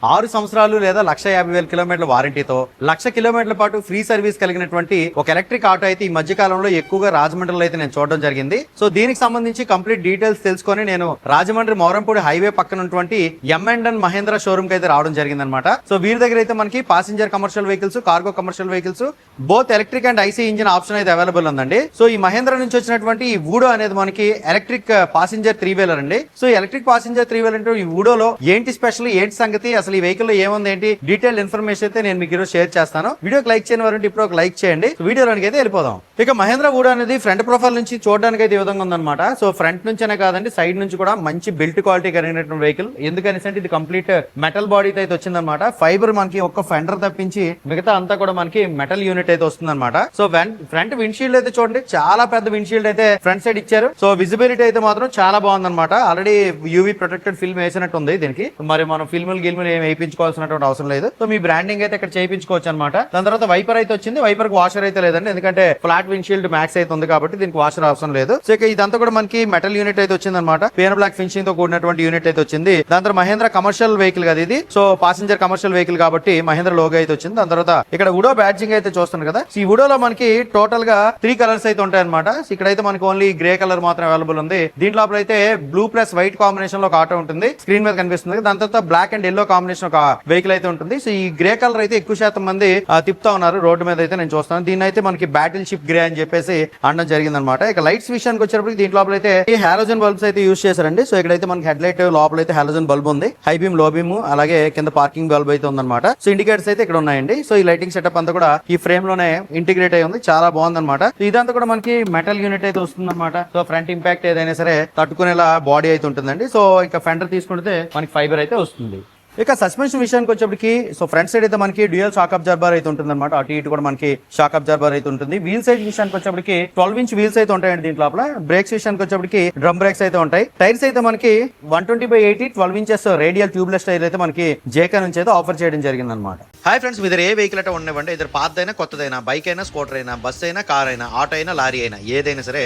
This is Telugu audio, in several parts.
6 సంవత్సరాలు లేదా 1,50,000 కిలోమీటర్ల వారంటీతో 1,00,000 కిలోమీటర్ల పాటు ఫ్రీ సర్వీస్ కలిగినటువంటి ఒక ఎలక్ట్రిక్ ఆటో అయితే ఈ మధ్య కాలంలో ఎక్కువగా రాజమండ్రిలో అయితే నేను చూడడం జరిగింది. సో దీనికి సంబంధించి కంప్లీట్ డీటెయిల్స్ తెలుసుకొని నేను రాజమండ్రి మోరంపూడి హైవే పక్కన ఉన్నటువంటి M&N మహేంద్ర షోరూమ్ కి అయితే రావడం జరిగింది అనమాట. సో వీరి దగ్గర అయితే మనకి passenger commercial vehicles, cargo commercial vehicles, both electric and IC engine option అయితే అవైలబుల్ ఉందండి. సో ఈ మహేంద్ర నుంచి వచ్చినటువంటి ఈ వూడో అనేది మనకి ఎలక్ట్రిక్ పాసింజర్ 3-వీలర్ అండి. సో ఎలక్ట్రిక్ పాసింజర్ 3-వీలర్ అంటే ఈ వూడోలో ఏంటి స్పెషల్, ఏంటి సంగతి, అసలు ఈ వెహికల్ లో ఏముంది, ఏంటి డీటెయిల్ ఇన్ఫర్మేషన్ అయితే నేను మీకు ఈరోజు షేర్ చేస్తాను. వీడియోకి లైక్ చేయని వారంటే ఇప్పుడు ఒక లైక్ చేయండి. వీడియోలోకి అయితే వెళ్ళిపోదాం. ఇక మహేంద్ర వూడో అనేది ఫ్రంట్ ప్రొఫైల్ నుంచి చూడడానికి అయితే ఈ విధంగా ఉందన్నమాట. సో ఫ్రంట్ నుంచేనే కాదండి, సైడ్ నుంచి కూడా మంచి బిల్ట్ క్వాలిటీ కలిగినటువంటి వెహికల్. ఎందుకనేసి ఇది కంప్లీట్ మెటల్ బాడీ అయితే వచ్చిందనమాట. ఫైబర్ మనకి ఒక్క ఫెండర్ తప్పించి మిగతా అంతా కూడా మనకి మెటల్ యూనిట్ అయితే వస్తుందన్నమాట. సో ఫ్రంట్ విండ్షీల్డ్ అయితే చూడండి, చాలా పెద్ద విండ్షీల్డ్ అయితే ఫ్రంట్ సైడ్ ఇచ్చారు. సో విజిబిలిటీ అయితే మాత్రం చాలా బాగుందన్నమాట. ఆల్రెడీ యూవీ ప్రొటెక్టెడ్ ఫిల్మ్ వేసినట్టు ఉంది దీనికి. మరి మనం ఫిల్ములు గిల్ములు ఏమి వేయించుకోవాల్సినటువంటి అవసరం లేదు. సో మీ బ్రాండింగ్ అయితే ఇక్కడ చేయించుకోవచ్చు అనమాట. దాని తర్వాత వైపర్ అయితే వచ్చింది. వైపర్ కి వాషర్ అయితే లేదండి, ఎందుకంటే ఫ్లాట్ విండ్షీల్డ్ మ్యాక్స్ అయితే ఉంది కాబట్టి దీనికి వాషర్ అవసరం లేదు. సో ఇక ఇదంతా కూడా మనకి మెటల్ యూనిట్ అయితే వచ్చింది అనమాట. పియర్ బ్లాక్ ఫినిషింగ్ తో కూడినటువంటి యూనిట్ అయితే వచ్చింది. దాని తర్వాత మహేంద్ర కమర్షియల్ వెహికల్ కదా ఇది. సో పాసింజర్ కమర్షియల్ వెహికల్ కాబట్టి మహేంద్ర లోగో అయితే వచ్చింది. దాని తర్వాత ఇక్కడ వుడో బ్యాడ్జింగ్ అయితే చూస్తున్నారు కదా. ఈ వుడోలో మనకి టోటల్ గా 3 కలర్స్ అయితే ఉంటాయి అనమాట. ఇక్కడైతే మనకి ఓన్లీ గ్రే కలర్ మాత్రం అవైలబుల్ ఉంది. దీంట్లో అయితే బ్లూ ప్లస్ వైట్ కాంబినేషన్ లో ఒక ఆటో ఉంటుంది, స్క్రీన్ మీద కనిపిస్తుంది. దాని తర్వాత బ్లాక్ అండ్ ఎల్లో కాంబినేషన్ ఒక వెహికల్ అయితే ఉంటుంది. సో ఈ గ్రే కలర్ అయితే ఎక్కువ శాతం మంది తిప్పుతా ఉన్నారు రోడ్డు మీద అయితే నేను చూస్తాను. దీన్ని అయితే మనకి బ్యాటిల్ షిప్ గ్రే అని చెప్పేసి అనడం జరిగింది అనమాట. ఇక లైట్స్ విషయానికి వచ్చేటప్పుడు దీంట్లో అయితే హాలోజన్ బల్బ్స్ అయితే యూజ్ చేశారండి. సో ఇక్కడైతే మనకి హెడ్ లైట్ లోపల అయితే హాలోజన్ బల్బ్ ఉంది, హై బీమ్, లో బీమ్, అలాగే కింద పార్కింగ్ బల్బ్ అయితే ఉందన్నమాట. సో ఇండికేటర్స్ అయితే ఇక్కడ ఉన్నాయండి. సో ఈ లైటింగ్ సెటప్ అంతా కూడా ఈ ఫ్రేమ్ లోనే ఇంటిగ్రేట్ అయి ఉంది, చాలా బాగుంది అనమాట. ఇదంతా కూడా మనకి మెటల్ యూనిట్ అయితే వస్తుంది అనమాట. సో ఫ్రంట్ ఇంపాక్ట్ ఏదైనా సరే తట్టుకునేలా బాడీ అయితే ఉంటుందండి. సో ఇక ఫెండర్ తీసుకుంటే మనకి ఫైబర్ అయితే వస్తుంది. ఇక సస్పెన్షన్ విషయానికి వచ్చేప్పటికి సో ఫ్రంట్ సైడ్ అయితే మనకి డ్యూయల్ షాక్ అబ్జార్బర్ అయితే ఉంటుంది అనమాట. అటు ఇటు కూడా మనకి షాక్ అబ్జార్బర్ అయితే ఉంటుంది. వీల్ సైజ్ విషయానికి వచ్చేప్పటికి 12 ఇంచ్ వీల్స్ అయితే ఉంటాయండి దీంట్లో లోపల. బ్రేక్స్ విషయానికి వచ్చేప్పటికి డ్రమ్ బ్రేక్స్ అయితే ఉంటాయి. టైర్స్ అయితే మనకి 120/80 12 ఇంచెస్ రేడియల్ ట్యూబ్లెస్ టైర్ అయితే మనకి జేకా నుంచి అయితే ఆఫర్ చేయడం జరిగింది అనమాట. హాయ్ ఫ్రెండ్స్, మీ దగ్గర ఏ వెహికల్ అయితే ఉండేవండి, ఇద్దరు పాతదైనా కొత్తదైనా, బైక్ అయినా, స్కూటర్ అయినా, బస్ అయినా, కార్ అయినా, ఆటో అయినా, లారీ అయినా, ఏదైనా సరే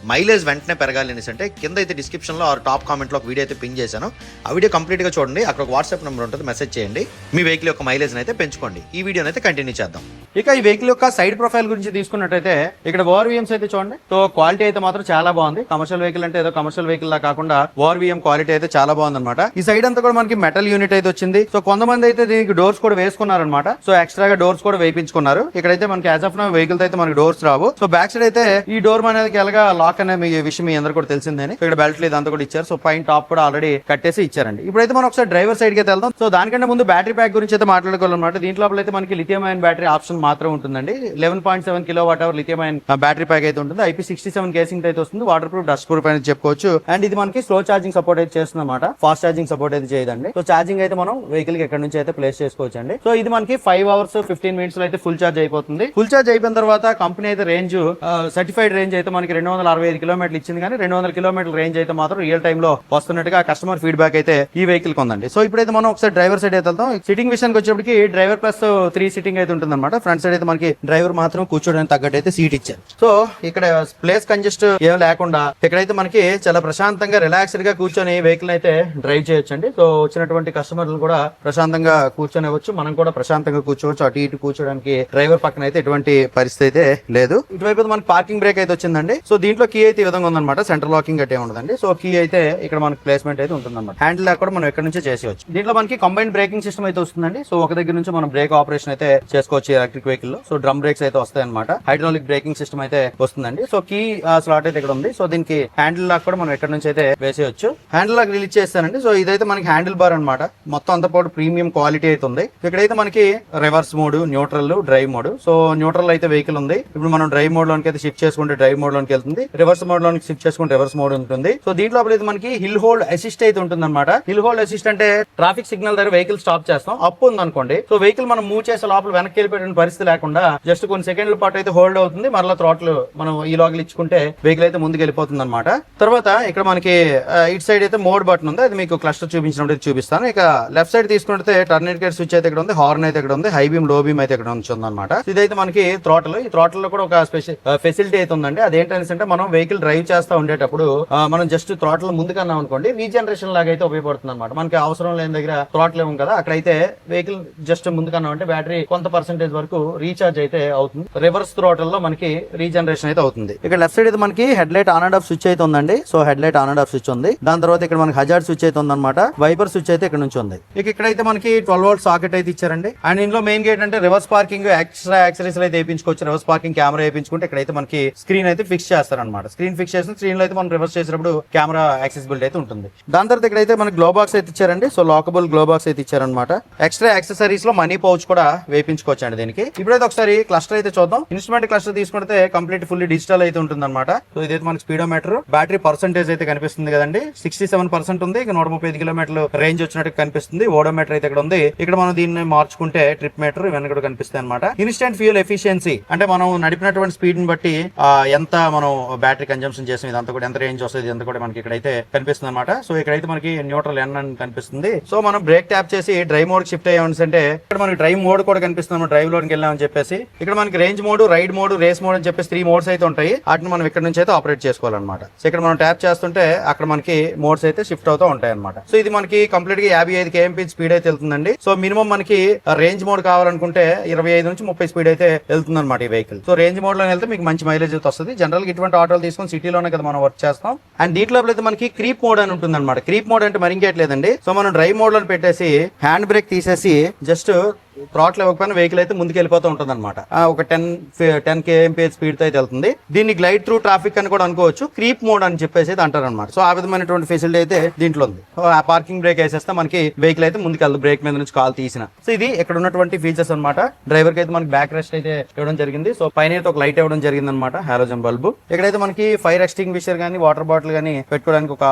మైలేజ్ వెంటనే పెరగాలి అనేసి అంటే కింద అయితే డిస్క్రిప్షన్లో ఆర్ టాప్ కామెంట్లో ఒక వీడియో అయితే పిన్ చేశాను. ఆ వీడియో కంప్లీట్గా చూడండి. అక్కడ ఒక వాట్సాప్ నెంబర్ ఉంటుంది, మెసేజ్ చేయండి. మీ వెహికల్ యొక్క మైలేజ్ని అయితే పెంచుకోండి. ఈ వీడియోని అయితే కంటిన్యూ చేద్దాం. ఇక ఈ వెహికల్ యొక్క సైడ్ ప్రొఫైల్ గురించి తీసుకున్నట్టయితే ఇక్కడ ఓఆర్వీఎంస్ అయితే చూడండి. సో క్వాలిటీ అయితే మాత్రం చాలా బాగుంది. కమర్షియల్ వెహికల్ అంటే ఏదో కమర్షియల్ వెహికల్ లా కాకుండా ఓఆర్వీఎం క్వాలిటీ అయితే చాలా బాగుంది అనమాట. ఈ సైడ్ అంతా కూడా మనకి మెటల్ యూనిట్ అయితే వచ్చింది. సో కొంతమంది అయితే దీనికి డోర్స్ కూడా వేసుకున్నారనమాట. సో ఎక్స్ట్రాగా డోర్స్ కూడా వేయించుకున్నారు. ఇక్కడైతే మనకి యాజ్ ఆఫ్ నౌ వెహికల్ అయితే మనకి డోర్స్ రావు. సో బ్యాక్ సైడ్ అయితే ఈ డోర్ అనేది ఎలాగా లాక్ అనే మీ విషయం మీ అందరూ కూడా తెలిసిందని. ఇక్కడ బెల్ట్ లేదు అంతా కూడా ఇచ్చారు. సో పైన టాప్ కూడా ఆల్రెడీ కట్టేసి ఇచ్చారండి. ఇప్పుడైతే మనం ఒకసారి డ్రైవర్ సైడ్ కి అయితే వెళ్దాం. సో దానికంటే ముందు బ్యాటరీ ప్యాక్ గురించి అయితే మాట్లాడుకోవాలన్నమాట. దీంట్లో అయితే మనకి లిథియం అయన్ బ్యాటరీ ఆప్షన్ మాత్రం ఉంటుందండి. 11.7 kWh లిథియం అయన్ బ్యాటరీ ప్యాక్ అయితే ఉంటుంది. IP67 కేసింగ్ అయితే వస్తుంది. వాటర్ ప్రూఫ్, డస్ట్ ప్రూఫ్ అని చెప్పుకోవచ్చు. అండ్ ఇది మనకి స్లో ఛార్జింగ్ సపోర్ట్ అయితే చేస్తుంది అనమాట. ఫాస్ట్ ఛార్జింగ్ సపోర్ట్ అయితే చేయదండి. సో ఛార్జింగ్ అయితే మనం వెహికల్ కి ఎక్కడ నుంచి అయితే ప్లేస్ చేసుకోవచ్చు అండి. సో ఇది మనకి 5 hours 15 minutes లో అయితే ఫుల్ ఛార్జ్ అయిపోతుంది. ఫుల్ ఛార్జ్ అయిపోయిన తర్వాత కంపెనీ అయితే రేంజ్ సర్టిఫైడ్ రేంజ్ అయితే మనకి 265 కిలోమీటర్లు ఇచ్చింది. కానీ 200 కిలోమీటర్ల రేంజ్ అయితే మాత్రం రియల్ టైమ్ లో వస్తున్నట్టుగా కస్టమర్ ఫీడ్బ్యాక్ అయితే ఈ వెహికల్ కొందండి. సో ఇప్పుడైతే మనం ఒకసారి డ్రైవర్ సైడ్ అయితే వెళ్తాం. సిట్టింగ్ విషయానికి వచ్చేప్పటికి డ్రైవర్ ప్లస్ 3 సిట్టింగ్ అయితే ఉంటుంది అనమాట. ఫ్రంట్ సైడ్ అయితే మనకి డ్రైవర్ మాత్రం కూర్చోడానికి తగ్గట్టు అయితే సీట్ ఇచ్చారు. సో ఇక్కడ ప్లేస్ కంజెస్ట్ ఏం లేకుండా ఇక్కడైతే మనకి చాలా ప్రశాంతంగా రిలాక్స్డ్ గా కూర్చొని వెహికల్ అయితే డ్రైవ్ చేయొచ్చు అండి. సో వచ్చినటువంటి కస్టమర్లు కూడా ప్రశాంతంగా కూర్చొని ఇవ్వచ్చు, మనం కూడా ప్రశాంతంగా కూర్చోవచ్చు. అటు ఇటు కూర్చోడానికి డ్రైవర్ పక్కన అయితే ఎటువంటి పరిస్థితి అయితే లేదు. ఇటువైపు మనకి పార్కింగ్ బ్రేక్ అయితే వచ్చిందండి. సో దీంట్లో కీ అయితే ఈ విధంగా ఉందన్నమాట. సెంట్రల్ లాకింగ్ అయితే ఉండదండి. సో కీ అయితే ఇక్కడ మనకి ప్లేస్మెంట్ అయితే ఉంటుంది అనమాట. హ్యాండిల్ కూడా మనం ఎక్కడ నుంచే చేసేవచ్చు. దీంట్లో మనకి కంబైన్డ్ బ్రేకింగ్ సిస్టమ్ అయితే వస్తుందండి. సో ఒక దగ్గర నుంచి మనం బ్రేక్ ఆపరేషన్ అయితే చేసుకోవచ్చు ఎలక్ట్రిక్ వెహికల్ లో. సో డ్రమ్ బ్రేక్స్ అయితే వస్తాయి అనమాట. హైడ్రాలిక్ బ్రేకింగ్ సిస్టమ్ అయితే వస్తుందండి. సో కీ స్లాట్ అయితే ఇక్కడ ఉంది. సో దీనికి హ్యాండిల్ లాక్ కూడా మనం ఎక్కడ నుంచి అయితే వేసేయచ్చు. హ్యాండిల్ లాక్ రిలీజ్ చేస్తానండి. సో ఇదైతే మనకి హ్యాండిల్ బార్ అనమాట. మొత్తం అంతా పాటు ప్రీమియం క్వాలిటీ అయితే ఉంది. ఇక్కడైతే మనకి reverse mode, neutral, drive mode. So neutral అయితే వెహికల్ ఉంది. ఇప్పుడు మనం డ్రైవ్ మోడ్ లోకి అయితే షిఫ్ట్ చేసుకుంటే డ్రైవ్ మోడ్ లోకి వెళ్తుంది. రివర్స్ మోడ్ లోకి షిఫ్ట్ చేసుకుంటే రివర్స్ మోడ్ ఉంటుంది. సో దీంట్లో అయితే మనకి హిల్ హోల్డ్ అసిస్ట్ అయితే ఉంటుంది అనమాట. హిల్ హోల్డ్ అసిస్ట్ అంటే ట్రాఫిక్ సిగ్నల్ దగ్గర వెహికల్ స్టాప్ చేస్తాం, అప్పు ఉంది అనుకోండి. సో వెహికల్ మనం మూవ్ చేసే లోపల వెనక్కి వెళ్ళిపోయిన పరిస్థితి లేకుండా జస్ట్ కొన్ని సెకండ్ల పాటు అయితే హోల్డ్ అవుతుంది, మరలా థ్రాటిల్ మనం ఈ లోగలు ఇచ్చుకుంటే వెహికల్ అయితే ముందుకు వెళ్ళిపోతుంది అనమాట. తర్వాత ఇక్కడ మనకి ఇటు సైడ్ అయితే మోడ్ బటన్ ఉంది, అది మీకు క్లస్టర్ చూపించినప్పుడు చూపిస్తాను. ఇక లెఫ్ట్ సైడ్ తీసుకుంటే టర్న్ ఇండికేటర్ స్విచ్ అయితే ఇక్కడ ఉంది, హార్న్ అయితే ఇక్కడ ఉంది, హై బీమ్ లో బీమ్ అయితే ఇక్కడ ఉంది అనమాట. ఇదైతే మనకి థ్రాటిల్, ఈ థ్రాటిల్ లో కూడా ఒక స్పెషల్ ఫెసిలిటీ అయితే ఉందండి. అదేంటంటే మనం వెహికల్ డ్రైవ్ చేస్తా ఉండేటప్పుడు మనం జస్ట్ థ్రాటిల్ ముందుకన్నాం అనుకోండి, రీజనరేషన్ లాగా అయితే ఉపయోగపడుతుంది అనమాట. మనకి అవసరం లేని దగ్గర థ్రాటిల్ ఏమో కదా, అక్కడైతే వెహికల్ జస్ట్ ముందుకన్నాం అంటే బ్యాటరీ కొంత పర్సెంటేజ్ వరకు రీఛార్జ్ అయితే అవుతుంది. రివర్స్ థ్రాటిల్ లో మనకి రీజనరేషన్ అయితే అవుతుంది. ఇక్కడ లెఫ్ట్ సైడ్ అయితే మనకి head light on and off switch అయితే ఉందండి. So head light on and off switch ఉంది. దాని తర్వాత ఇక్కడ మనకి హజార్డ్ స్విచ్ అయితే ఉందన్నమాట. వైపర్ స్విచ్ అయితే ఇక్కడ నుంచి ఉంది. ఇక ఇక్కడైతే మనకి 12 వోల్ట్ సాకెట్ అయితే ఇచ్చారండి. అండ్ ఇందులో మెయిన్ గేట్ అంటే రివర్స్ పార్కింగ్ ఎక్స్ట్రా యాక్సెసరీస్ అయితే వేయించుకోవచ్చు. రివర్స్ పార్కింగ్ కెమెరా వేయించుకుంటే ఇక్కడైతే మనకి స్క్రీన్ అయితే ఫిక్స్ చేస్తారనమాట. స్క్రీన్ ఫిక్స్ చేసిన స్క్రీన్ లో అయితే మనం రివర్స్ చేసినప్పుడు కెమెరా యాక్సెసిబిలిటీ అయితే ఉంటుంది. దాని తర్వాత ఇక్కడైతే మనకి గ్లో బాక్స్ అయితే ఇచ్చారండి. సో లాకబుల్ గ్లో బాక్స్ అయితే ఇచ్చారనమాట. ఎక్స్ట్రా యాక్సెసరీస్ లో మనీ పౌచ్ కూడా వేయించుకోవచ్చు అండి దీనికి. ఇప్పుడైతే ఒకసారి క్లస్టర్ అయితే చూద్దాం. ఇన్స్ట్రుమెంట్ క్లస్టర్ తీసుకుంటే కంప్లీట్ ఫుల్లీ డిజిటల్ అయితే ఉంటుంది అనమాట. సో ఇదైతే మనకి స్పీడోమీటర్, బ్యాటరీ పర్సెంటేజ్ అయితే కనిపిస్తుంది కదండి, 67% ఉంది. ఇక 135 కిలోమీటర్లు రేంజ్ వచ్చినట్టు కనిపిస్తుంది. ఓడోమీటర్ అయితే ఇక్కడ ఉంది. ఇక్కడ మనం దీన్ని మార్చుకుంటే ట్రిప్ మీటర్ ఇవన్నీ కూడా కనిపిస్తాయి అనమాట. ఇన్స్టెంట్ ఫ్యూయల్ ఎఫిషియన్సీ అంటే మనం నడిపినటువంటి స్పీడ్ ని బట్టి ఎంత మనం బ్యాటరీ కన్జంప్షన్ చేసాం, ఇదంతా కూడా ఎంత రేంజ్ వస్తుంది ఇదంతా కూడా మనకి ఇక్కడైతే కనిపిస్తుంది అనమాట. సో ఇక్కడైతే మనకి న్యూట్రల్ ఎన్ అని కనిపిస్తుంది. సో మనం బ్రేక్ ట్యాప్ చేసి డ్రైవ్ మోడ్ షిఫ్ట్ అయ్యామని అంటే ఇక్కడ మనకి డ్రైవ్ మోడ్ కూడా కనిపిస్తుంది. డ్రైవ్ లోకి వెళ్ళామని చెప్పేసి ఇక్కడ మనకి range mode, ride mode, race mode అని చెప్పేసి 3 మోడ్స్ అయితే ఉంటాయి. వాటిని మనం ఇక్కడ నుంచి అయితే ఆపరేట్ చేసుకోవాలన్నమాట. సో ఇక్కడ మనం ట్యాప్ చేస్తుంటే అక్కడ మనకి మోడ్స్ అయితే షిఫ్ట్ అవుతూ ఉంటాయి అనమాట. సో ఇది మనకి కంప్లీట్ గా 55 kmph స్పీడ్ అయితే వెళ్తుందండి. సో మినిమం మనకి రేంజ్ మోడ్ కావాలనుకుంటే 25 నుంచి 30 స్పీడ్ అయితే వెళ్తుంది అనమాట ఈ వెహికల్. సో రేంజ్ మోడ్ లో వెళ్తే మీకు మంచి మైలేజ్ అయితే వస్తుంది. జనరల్ గా ఇటువంటి ఆటోలు తీసుకొని సిటీలోనే కదా మనం వర్క్ చేస్తాం. అండ్ దీంట్లో అయితే మనకి క్రీప్ మోడ్ అని ఉంటుంది అనమాట. క్రీప్ మోడ్ అంటే మరి ఇంకేట్లేదండి. సో మనం డ్రైవ్ మోడ్ లో పెట్టేసి హ్యాండ్ బ్రేక్ తీసేసి జస్ట్ థ్రాటిల్ ఇవ్వకపోయినా వెహికల్ అయితే ముందుకు వెళ్ళిపోతూ ఉంటుంది అనమాట. ఒక 10 kmph స్పీడ్ తో అయితే వెళ్తుంది. దీన్ని గ్లైడ్ త్రూ ట్రాఫిక్ అని కూడా అనుకోవచ్చు. క్రీప్ మోడ్ అని చెప్పేసి అయితే అంటారు అనమాట. సో ఆ విధమైనటువంటి ఫెసిలిటీ అయితే దీంట్లో ఉంది. ఆ పార్కింగ్ బ్రేక్ వేసేస్తే మనకి వెహికల్ అయితే ముందుకు వెళ్తుంది, బ్రేక్ మీద నుంచి కాల్ తీసిన. సో ఇది ఇక్కడ ఉన్నటువంటి ఫీచర్స్ అనమాట. డ్రైవర్ కి అయితే మనకి బ్యాక్ రెస్ట్ అయితే ఇవ్వడం జరిగింది. సో పైన అయితే ఒక లైట్ ఇవ్వడం జరిగింది అనమాట, హాలోజన్ బల్బు. ఇక్కడైతే మనకి ఫైర్ ఎక్స్టింగ్విషర్ గానీ వాటర్ బాటిల్ గానీ పెట్టుకోవడానికి ఒక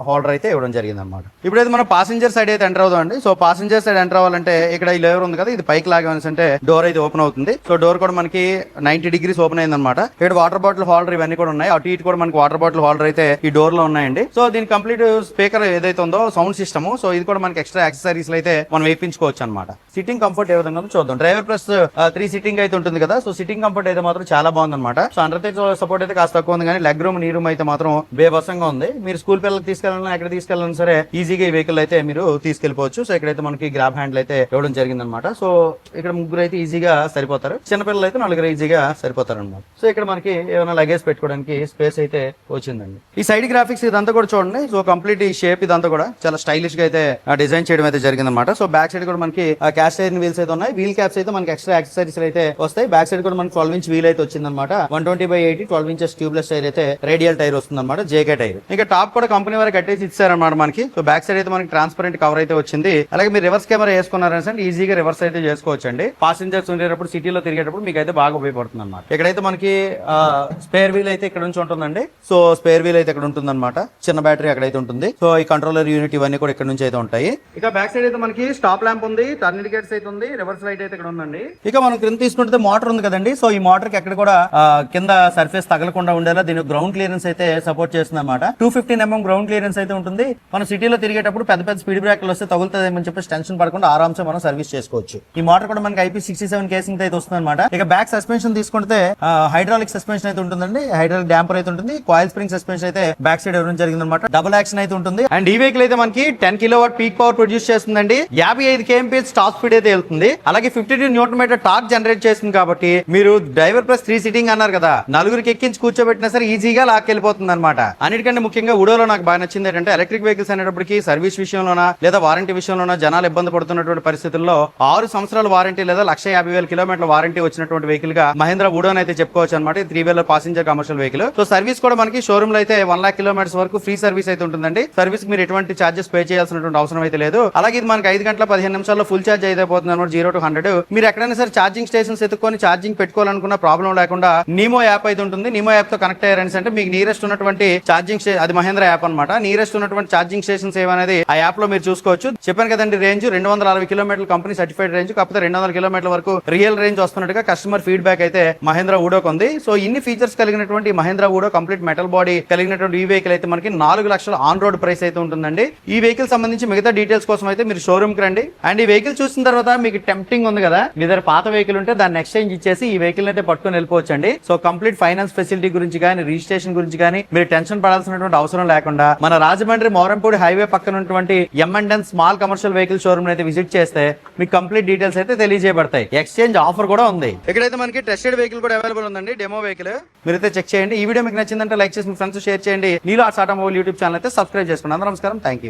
హోల్డర్ అయితే ఇవ్వడం జరిగింది అనమాట. ఇప్పుడైతే మనం పాసెంజర్ సైడ్ అయితే ఎంటర్ అవుతాం అండి. సో పాసెంజర్ సైడ్ ఎంటర్ అవ్వాలంటే ఇక్కడ ఈ లేవర్ ఉంది కదా, ఇది పైకి లాగామని అంటే డోర్ అయితే ఓపెన్ అవుతుంది. సో డోర్ కూడా మనకి 90 degrees ఓపెన్ అయింది అనమాట. ఇక్కడ వాటర్ బాటిల్ హోల్డర్ ఇవన్నీ కూడా ఉన్నాయి. అటు ఇటు కూడా మనకి వాటర్ బాటిల్ హోల్డర్ అయితే ఈ డోర్ లో ఉన్నాయండి. సో దీని కంప్లీట్ స్పీకర్ ఏదైతే ఉందో సౌండ్ సిస్టమ్, సో ఇది కూడా మనకి ఎక్స్ట్రా యాక్సెసరీస్ అయితే మనం వేయించుకోవచ్చు అనమాట. సిట్టింగ్ కంఫర్ట్ ఏ విధంగా చూద్దాం. డ్రైవర్ ప్లస్ 3 సిట్టింగ్ అయితే ఉంటుంది కదా. సో సిట్టింగ్ కంఫర్ట్ అయితే మాత్రం చాలా బాగుంది అనమాట. సో అండర్ సపోర్ట్ అయితే కాస్త తక్కువ ఉంది, కానీ లెగ్ రూమ్, నీ రూమ్ అయితే మాత్రం బేబసంగా ఉంది. మీరు స్కూల్ పిల్లలకి తీసుకెళ్ళాలన్నా ఎక్కడ తీసుకెళ్ళాలన్నా సరే ఈజీగా ఈ వెహికల్ అయితే మీరు తీసుకెళ్లిపోవచ్చు. సో ఇక్కడైతే మనకి గ్రాబ్ హ్యాండిల్ అయితే ఇవ్వడం జరిగింది అనమాట. సో ఇక్కడ ముగ్గురు అయితే ఈజీగా సరిపోతారు, చిన్నపిల్లలు అయితే 4 ఈజీగా సరిపోతారు అనమాట. సో ఇక్కడ మనకి ఏమైనా లగేజ్ పెట్టుకోవడానికి స్పేస్ అయితే వచ్చిందండి. ఈ సైడ్ గ్రాఫిక్స్ ఇదంతా కూడా చూడండి. సో కంప్లీట్ ఈ షేప్ ఇదంతా కూడా చాలా స్టైలిష్ గా అయితే డిజైన్ చేయడం అయితే జరిగింది అనమాట. సో బ్యాక్ సైడ్ కూడా మనకి క్యాస్ట్ ఐరన్ వీల్స్ అయితే ఉన్నాయి. వీల్ క్యాప్స్ అయితే మనకి ఎక్స్ట్రా యాక్సెసరీస్ అయితే వస్తాయి. బ్యాక్ సైడ్ కూడా మనకి 12 inch వీల్ అయితే వచ్చింది అనమాట. 120/80 12 inches ట్యూబ్లెస్ టైర్ అయితే రేడియల్ టైర్ వస్తుంది అనమాట, జేకే టైర్. ఇంకా టాప్ కూడా కంపెనీ వారికి కట్టేసి ఇచ్చారనమాట మనకి. సో బ్యాక్ సైడ్ అయితే మనకి ట్రాన్స్పరెంట్ కవర్ అయితే వచ్చింది. అలాగే మీరు రివర్స్ కెమెరా వేసుకున్నారంటే ఈజీగా రివర్స్ అయితే చేసుకోవచ్చు అండి. పాసెంజర్స్ ఉండేటప్పుడు సిటీలో తిరిగేటప్పుడు మీకు అయితే బాగా ఉపయోగపడుతుంది అనమాట. ఇక్కడైతే మనకి స్పేర్ వీల్ అయితే ఇక్కడ నుంచి ఉంటుందండి. సో స్పేర్ వీల్ అయితే ఇక్కడ ఉంటుంది అనమాట. చిన్న బ్యాటరీ అక్కడైతే ఉంటుంది. సో ఈ కంట్రోలర్ యూనిట్ ఇవన్నీ కూడా ఇక్కడ నుంచి అయితే ఉంటాయి. ఇక బ్యాక్ సైడ్ అయితే మనకి స్టాప్ ల్యాంప్ ఉంది, టర్న్ ఇండికేటర్స్ అయితే ఉంది, రివర్స్ లైట్ అయితే ఇక్కడ ఉందండి. ఇక మనం క్రింద తీసుకుంటే మోటార్ ఉంది కదండి. సో ఈ మోటార్ కి ఎక్కడ కూడా కింద సర్ఫేస్ తగలకుండా ఉండేలా దీని గ్రౌండ్ క్లియరెన్స్ అయితే సపోర్ట్ చేస్తుంది అనమాట. 215 mm గ్రౌండ్ క్లియరెన్స్ అయితే ఉంటుంది. మనం సిటీలో తిరిగేటప్పుడు పెద్ద పెద్ద స్పీడ్ బ్రేకర్లు వస్తే తగులుతుందేమని చెప్పేసి టెన్షన్ పడకుండా ఆరాంసే మనం సర్వీస్ చేసుకోవచ్చు. ఈ మోటార్ కూడా మనకి IP67 కేసింగ్ అయితే వస్తుంది అనమాట. ఇక బ్యాక్ సస్పెన్షన్ తీసుకుంటే హైడ్రాలిక్ సస్పెన్షన్ అయితే ఉంటుందండి. హైడ్రాలిక్ డాంపర్ అయితే ఉంటుంది. కాయిల్ స్ప్రింగ్ సస్పెన్షన్ అయితే బ్యాక్ సైడ్ ఇవ్వడం జరిగింది అనమాట. డబుల్ యాక్షన్ అయితే ఉంటుంది. అండ్ ఈ వెహికల్ అయితే మనకి 10 kW పీక్ పవర్ ప్రొడ్యూస్ చేస్తుందండి. 55 kmph టాప్ స్పీడ్ అయితే వెళ్తుంది. అలాగే 52 Nm టార్క్ జనరేట్ చేస్తుంది. కాబట్టి మీరు డ్రైవర్ ప్లస్ 3 సిట్టింగ్ అన్నారు కదా, నలుగురికి ఎక్కించి కూర్చోబెట్టినా సరే ఈజీగా లాక్కెళ్ళిపోతుంది అనమాట. అన్నిటికంటే ముఖ్యంగా ఉడోలో నాకు బాగా నచ్చింది ఏంటంటే ఎలక్ట్రిక్ వెహికల్స్ అనేటప్పటికి సర్వీస్ విషయంలోనా లేదా వారంటీ విషయంలోనా జనాలు ఇబ్బంది పడుతున్నటువంటి పరిస్థితుల్లో 6 సంవత్సరాల వారంటీ లేదా 150,000 కిలోమీటర్ల వారంటీ వచ్చినటువంటి వెహికల్ గా మహేంద్ర ఉడోన్ అయితే చెప్పుకోవచ్చు అనమాట. 3-wheeler passenger commercial vehicle. So service కూడా మనకి షోరూమ్ లో అయితే 1 lakh kilometers వరకు ఫ్రీ సర్వీస్ అయితే ఉంటుందండి. సర్వీస్ మీరు ఎటువంటి చార్జెస్ పే చేయాల్సినటువంటి అవసరం అయితే లేదు. అలాగే ఇది మనకి 5 గంటల 15 నిమిషాల్లో ఫుల్ ఛార్జ్ అయితే పోతుంది అనమాట. 0 to 100 మీరు ఎక్కడైనా సరే ఛార్జింగ్ స్టేషన్స్ ఎత్తుకొని ఛార్జింగ్ పెట్టుకోవాలనుకున్న ప్రాబ్లం లేకుండా నీమో యాప్ అయితే ఉంటుంది. నీమో యాప్ తో కనెక్ట్ అయ్యారని అంటే మీకు నియరెస్ట్ ఉన్నటువంటి ఛార్జింగ్ అది మహేంద్ర యాప్ అనమాట. నియరెస్ట్ ఉన్నటువంటి ఛార్జింగ్ స్టేషన్స్ ఏమనేది ఆ యాప్ లో మీరు చూసుకోవచ్చు. చెప్పాను కదండి, రేంజ్ 260 కిలోమీటర్ల కంపెనీ సర్టిఫైడ్ రేంజ్, కాకపోతే 200 కిలోమీటర్ల వరకు రియల్ రేంజ్ వస్తున్నట్టుగా కస్టమర్ ఫీడ్బ్యాక్ అయితే మహేంద్ర ఊడోకి ఉంది. సో ఇన్ని ఫీచర్స్ కలిగినటువంటి మహేంద్ర ఊడో కంప్లీట్ మెటల్ బాడీ కలిగినటువంటి ఈ వెహికల్ అయితే మనకి 4 లక్షల ఆన్ రోడ్ ప్రైస్ అయితే ఉంటుందండి. ఈ వెహికల్ సంబంధించి మిగతా డీటెయిల్స్ కోసం అయితే మీరు షోరూమ్ కి రండి. అండ్ ఈ వెహికల్ చూసిన తర్వాత మీకు టెంప్టింగ్ ఉంది కదా, మీ దగ్గర పాత వెహికల్ ఉంటే దాన్ని ఎక్స్చేంజ్ ఇచ్చేసి ఈ వెహికల్ అయితే పట్టుకొని వెళ్ళిపోవచ్చండి. సో కంప్లీట్ ఫైనాన్స్ ఫెసిలిటీ గురించి కానీ రిజిస్ట్రేషన్ గురించి కానీ మీరు టెన్షన్ పడాల్సినటువంటి అవసరం లేకుండా మన రాజమండ్రి మోరంపూడి హైవే పక్కన ఉన్నటువంటి M&N small commercial vehicle showroom అయితే విజిట్ చేస్తే మీకు కంప్లీట్ డీటెయిల్స్ అయితే తెలియజేయబడతాయి. ఎక్స్చేంజ్ ఆఫర్ కూడా ఉంది. ఇక్కడైతే మనకి టెస్టెడ్ వెహికల్ కూడా అవైలబుల్ ఉందండి, డెమో వెహికల్. మీరైతే చెక్ చేయండి. ఈ వీడియో మీకు నచ్చిందంటే లైక్ చేసి మీ ఫ్రెండ్స్ షేర్ చేయండి. నీలో ఆటోమొబైల్ యూట్యూబ్ ఛానల్ అయితే సబ్స్క్రైబ్ చేసుకోండి. అందరూ నమస్కారం, థ్యాంక్ యూ.